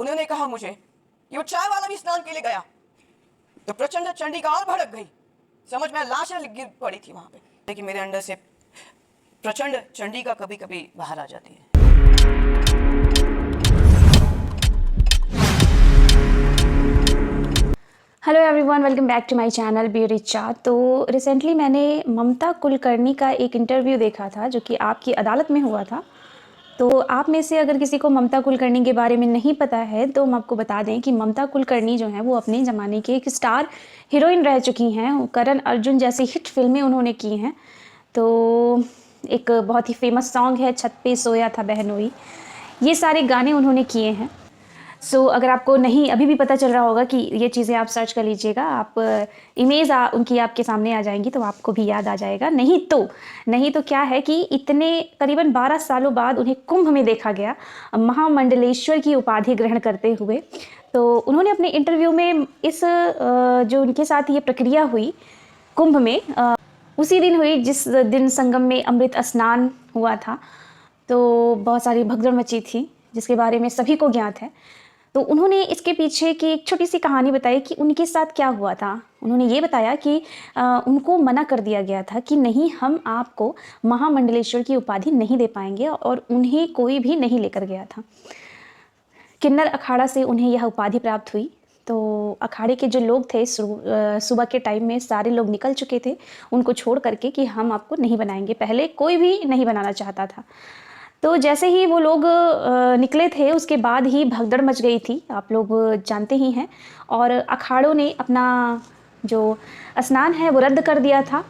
उन्होंने कहा मुझे कि वो चाय वाला भी स्नान के लिए गया, तो प्रचंड चंडिका और भड़क गई। समझ में लाशें गिर पड़ी थी वहां पे, लेकिन मेरे अंदर से प्रचंड चंडिका कभी कभी बाहर आ जाती है। Hello everyone, welcome back to my channel B Richa. तो रिसेंटली मैंने ममता कुलकर्णी का एक इंटरव्यू देखा था जो कि आपकी अदालत में हुआ था। तो आप में से अगर किसी को ममता कुलकर्णी के बारे में नहीं पता है तो हम आपको बता दें कि ममता कुलकर्णी जो है वो अपने ज़माने की एक स्टार हीरोइन रह चुकी हैं। करण अर्जुन जैसी हिट फिल्में उन्होंने की हैं। तो एक बहुत ही फेमस सॉन्ग है छत पे सोया था बहनोई, ये सारे गाने उन्होंने किए हैं। अगर आपको नहीं अभी भी पता चल रहा होगा कि ये चीज़ें आप सर्च कर लीजिएगा, आप इमेज उनकी आपके सामने आ जाएंगी तो आपको भी याद आ जाएगा। नहीं तो क्या है कि इतने करीबन 12 सालों बाद उन्हें कुंभ में देखा गया महामंडलेश्वर की उपाधि ग्रहण करते हुए। तो उन्होंने अपने इंटरव्यू में इस जो उनके साथ ये प्रक्रिया हुई कुंभ में, उसी दिन हुई जिस दिन संगम में अमृत स्नान हुआ था। तो बहुत सारी भगदड़ मची थी जिसके बारे में सभी को ज्ञात है। तो उन्होंने इसके पीछे की एक छोटी सी कहानी बताई कि उनके साथ क्या हुआ था। उन्होंने ये बताया कि उनको मना कर दिया गया था कि नहीं, हम आपको महामंडलेश्वर की उपाधि नहीं दे पाएंगे, और उन्हें कोई भी नहीं लेकर गया था। किन्नर अखाड़ा से उन्हें यह उपाधि प्राप्त हुई। तो अखाड़े के जो लोग थे सुबह के टाइम में सारे लोग निकल चुके थे उनको छोड़ करके कि हम आपको नहीं बनाएंगे। पहले कोई भी नहीं बनाना चाहता था। तो जैसे ही वो लोग निकले थे उसके बाद ही भगदड़ मच गई थी, आप लोग जानते ही हैं। और अखाड़ों ने अपना जो स्नान है वो रद्द कर दिया था।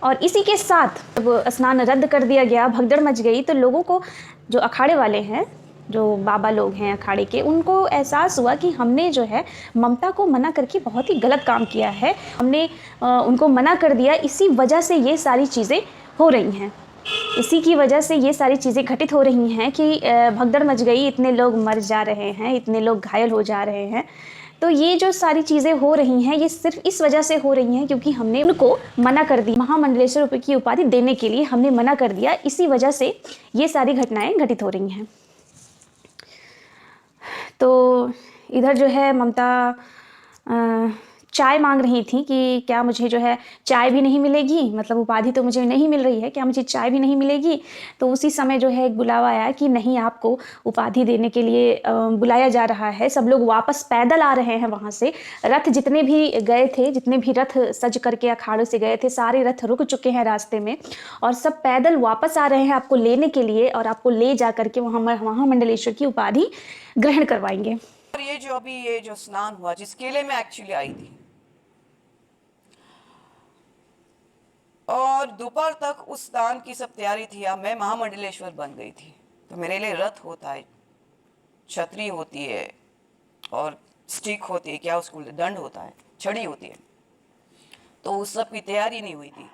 और इसी के साथ जब स्नान रद्द कर दिया गया, भगदड़ मच गई, तो लोगों को, जो अखाड़े वाले हैं, जो बाबा लोग हैं अखाड़े के, उनको एहसास हुआ कि हमने जो है ममता को मना करके बहुत ही गलत काम किया है। हमने उनको मना कर दिया, इसी वजह से ये सारी चीज़ें हो रही हैं। इसी की वजह से ये सारी चीज़ें घटित हो रही हैं कि भगदड़ मच गई, इतने लोग मर जा रहे हैं, इतने लोग घायल हो जा रहे हैं। तो ये जो सारी चीज़ें हो रही हैं ये सिर्फ इस वजह से हो रही हैं क्योंकि हमने उनको मना कर दी, महामंडलेश्वर की उपाधि देने के लिए हमने मना कर दिया। इसी वजह से ये सारी घटनाएं घटित हो रही हैं। तो इधर जो है ममता चाय मांग रही थी कि क्या मुझे जो है चाय भी नहीं मिलेगी, मतलब उपाधि तो मुझे नहीं मिल रही है, क्या मुझे चाय भी नहीं मिलेगी। तो उसी समय जो है एक बुलावा आया कि नहीं, आपको उपाधि देने के लिए बुलाया जा रहा है। सब लोग वापस पैदल आ रहे हैं वहाँ से। रथ जितने भी गए थे, जितने भी रथ सज करके अखाड़ों से गए थे, सारे रथ रुक चुके हैं रास्ते में और सब पैदल वापस आ रहे हैं आपको लेने के लिए, और आपको ले जा करके वहाँ महामंडलेश्वर की उपाधि ग्रहण करवाएंगे। और ये जो स्नान हुआ, जिस किले में एक्चुअली आई थी, और दोपहर तक उस स्नान की सब तैयारी थी। अब मैं महामंडलेश्वर बन गई थी। तो मेरे लिए रथ होता है, छतरी होती है और स्टिक होती है, क्या उसको दंड होता है, छड़ी होती है। तो उस सब की तैयारी नहीं हुई थी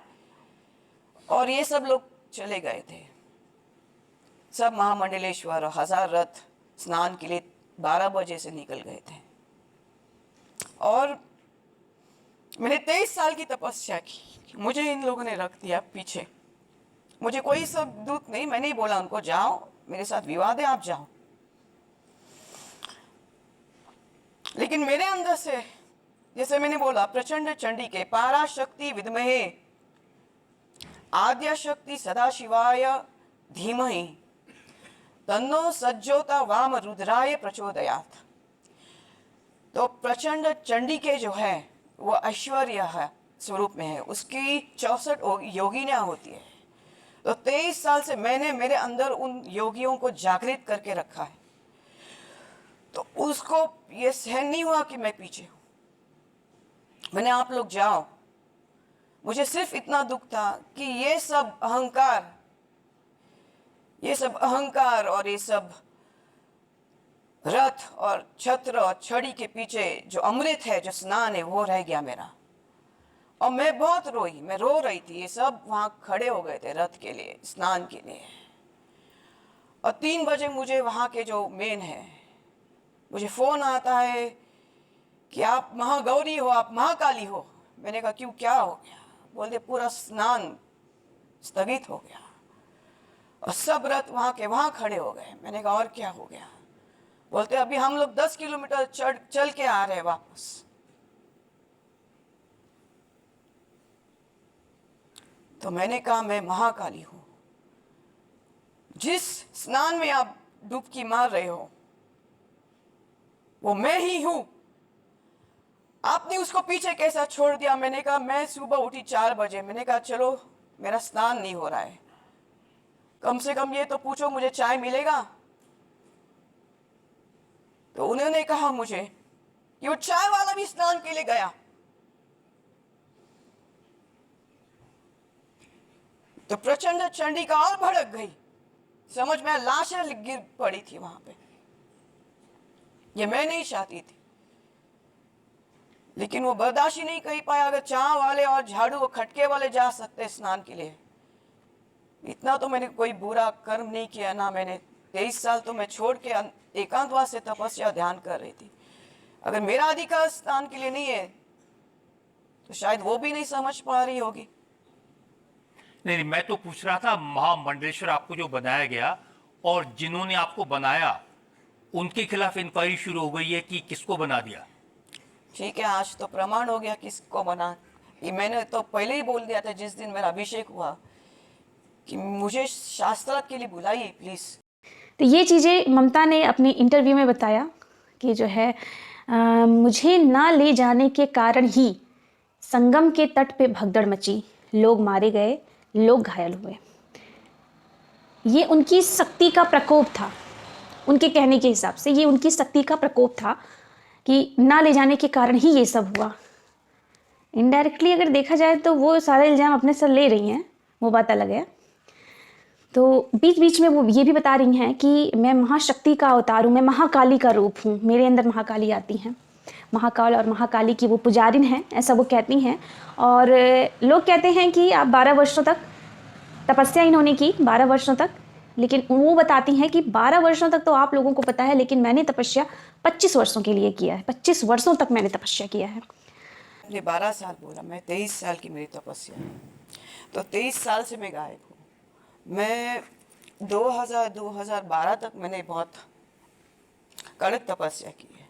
और ये सब लोग चले गए थे, सब महामंडलेश्वर। 1000 रथ स्नान के लिए 12 बजे से निकल गए थे। और मैंने 23 साल की तपस्या की, मुझे इन लोगों ने रख दिया पीछे। मुझे कोई सब दूत नहीं, मैंने ही बोला उनको, जाओ, मेरे साथ विवाद है, आप जाओ। लेकिन मेरे अंदर से, जैसे मैंने बोला, प्रचंड चंडी के पाराशक्ति विद्महे आद्या शक्ति सदाशिवाय धीमहि तन्नो सज्जोता वाम रुद्राय प्रचोदयात। तो प्रचंड चंडी के जो है वो ऐश्वर्य है स्वरूप में है, उसकी 64 योगिनियां होती है। तो 23 साल से मैंने मेरे अंदर उन योगियों को जागृत करके रखा है। तो उसको ये सहन नहीं हुआ कि मैं पीछे हूं। मैंने, आप लोग जाओ। मुझे सिर्फ इतना दुख था कि ये सब अहंकार और ये सब रथ और छत्र और छड़ी के पीछे जो अमृत है, जो स्नान है, वो रह गया मेरा। और मैं बहुत रोई, मैं रो रही थी। ये सब वहां खड़े हो गए थे रथ के लिए, स्नान के लिए। और 3 बजे मुझे वहां के जो मेन है, मुझे फोन आता है कि आप महागौरी हो, आप महाकाली हो। मैंने कहा क्यों, क्या हो गया? बोलते पूरा स्नान स्थगित हो गया और सब रथ वहां के वहां खड़े हो गए। मैंने कहा और क्या हो गया? बोलते अभी हम लोग 10 किलोमीटर चल के आ रहे हैं वापस। तो मैंने कहा मैं महाकाली हूं, जिस स्नान में आप डुबकी मार रहे हो वो मैं ही हूं। आपने उसको पीछे कैसा छोड़ दिया? मैंने कहा मैं सुबह उठी 4 बजे, मैंने कहा चलो मेरा स्नान नहीं हो रहा है, कम से कम ये तो पूछो मुझे चाय मिलेगा। तो उन्होंने कहा मुझे कि वो चाय वाला भी स्नान के लिए गया। तो प्रचंड चंडिका और भड़क गई, समझ में लाशें गिर पड़ी थी वहां पे। ये मैं नहीं चाहती थी, लेकिन वो बर्दाश्त ही नहीं कर पाया। अगर चाय वाले और झाड़ू और खटके वाले जा सकते स्नान के लिए, इतना तो मैंने कोई बुरा कर्म नहीं किया ना। मैंने 23 साल तो मैं छोड़ के एकांतवास से तपस्या ध्यान कर रही थी। अगर मेरा अधिकार स्नान के लिए नहीं है तो शायद वो भी नहीं समझ पा रही होगी। नहीं, मैं तो पूछ रहा था महामंडलेश्वर आपको जो बनाया गया और जिन्होंने आपको बनाया उनके खिलाफ इंक्वायरी शुरू हो गई है कि किसको बना दिया। ठीक है, आज तो प्रमाण हो गया किसको बना। ये मैंने तो पहले ही बोल दिया था जिस दिन मेरा अभिषेक हुआ कि मुझे शास्त्रार्थ के लिए बुलाइए प्लीज। तो ये चीज़ें ममता ने अपने इंटरव्यू में बताया कि जो है मुझे ना ले जाने के कारण ही संगम के तट पे भगदड़ मची, लोग मारे गए, लोग घायल हुए। ये उनकी शक्ति का प्रकोप था। उनके कहने के हिसाब से ये उनकी शक्ति का प्रकोप था कि ना ले जाने के कारण ही ये सब हुआ। इनडायरेक्टली अगर देखा जाए तो वो सारा इल्ज़ाम अपने सर ले रही हैं, वो बात अलग है। तो बीच बीच में वो ये भी बता रही हैं कि मैं महाशक्ति का अवतार हूँ, मैं महाकाली का रूप हूँ, मेरे अंदर महाकाली आती हैं। महाकाल और महाकाली की वो पुजारिन हैं, ऐसा वो कहती हैं। और लोग कहते हैं कि आप 12 वर्षों तक तपस्या इन्होंने की, 12 वर्षों तक। लेकिन वो बताती हैं कि 12 वर्षों तक तो आप लोगों को पता है, लेकिन मैंने तपस्या 25 वर्षों के लिए किया है। 25 वर्षों तक मैंने तपस्या किया है। आपने 12 साल बोला, मैं 23 साल की मेरी तपस्या है। तो 23 साल से मैं गायब हूँ। मैं 2012 तक मैंने बहुत कड़क तपस्या की है।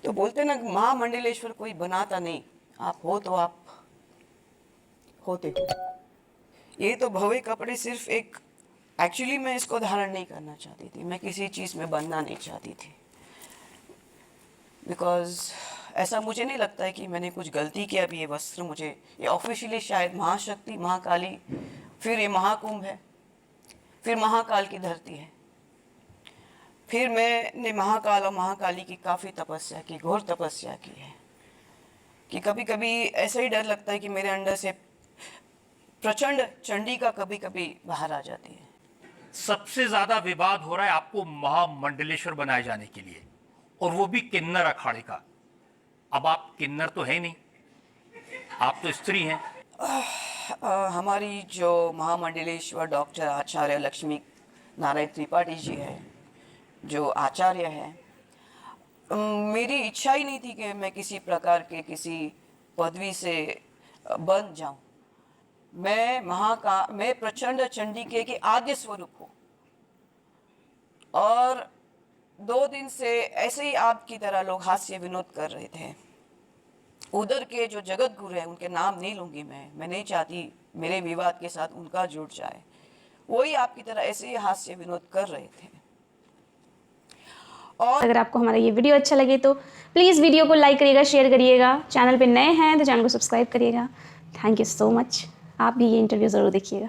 तो बोलते ना महामंडलेश्वर कोई बनाता नहीं, आप हो तो आप होते हो। ये तो भव्य कपड़े सिर्फ एक, एक्चुअली मैं इसको धारण नहीं करना चाहती थी, मैं किसी चीज़ में बनना नहीं चाहती थी। बिकॉज ऐसा मुझे नहीं लगता है कि मैंने कुछ गलती किया। अभी ये वस्त्र मुझे, ये ऑफिशियली शायद महाशक्ति, महाकाली, फिर ये महाकुंभ है, फिर महाकाल की धरती है। फिर मैंने महाकाल और महाकाली की काफ़ी तपस्या की, घोर तपस्या की है कि कभी कभी ऐसा ही डर लगता है कि मेरे अंदर से प्रचंड चंडिका कभी कभी बाहर आ जाती है। सबसे ज्यादा विवाद हो रहा है आपको महामंडलेश्वर बनाए जाने के लिए, और वो भी किन्नर अखाड़े का। अब आप किन्नर तो है नहीं, आप तो स्त्री हैं। हमारी जो महामंडलेश्वर डॉक्टर आचार्य लक्ष्मी नारायण त्रिपाठी जी है, जो आचार्य है, मेरी इच्छा ही नहीं थी कि मैं किसी प्रकार के किसी पदवी से बन जाऊं। मैं प्रचंड चंडिके के आद्य स्वरूप हूँ। और 2 दिन से ऐसे ही आपकी तरह लोग हास्य विनोद कर रहे थे। उधर के जो जगत गुरु हैं, उनके नाम नहीं लूंगी मैं नहीं चाहती मेरे विवाद के साथ उनका जुड़ जाए। वही आपकी तरह ऐसे ही हास्य विनोद कर रहे थे। और अगर आपको हमारा ये वीडियो अच्छा लगे तो प्लीज़ वीडियो को लाइक करिएगा, शेयर करिएगा। चैनल पे नए हैं तो चैनल को सब्सक्राइब करिएगा। Thank you so much. आप भी ये इंटरव्यू ज़रूर देखिएगा।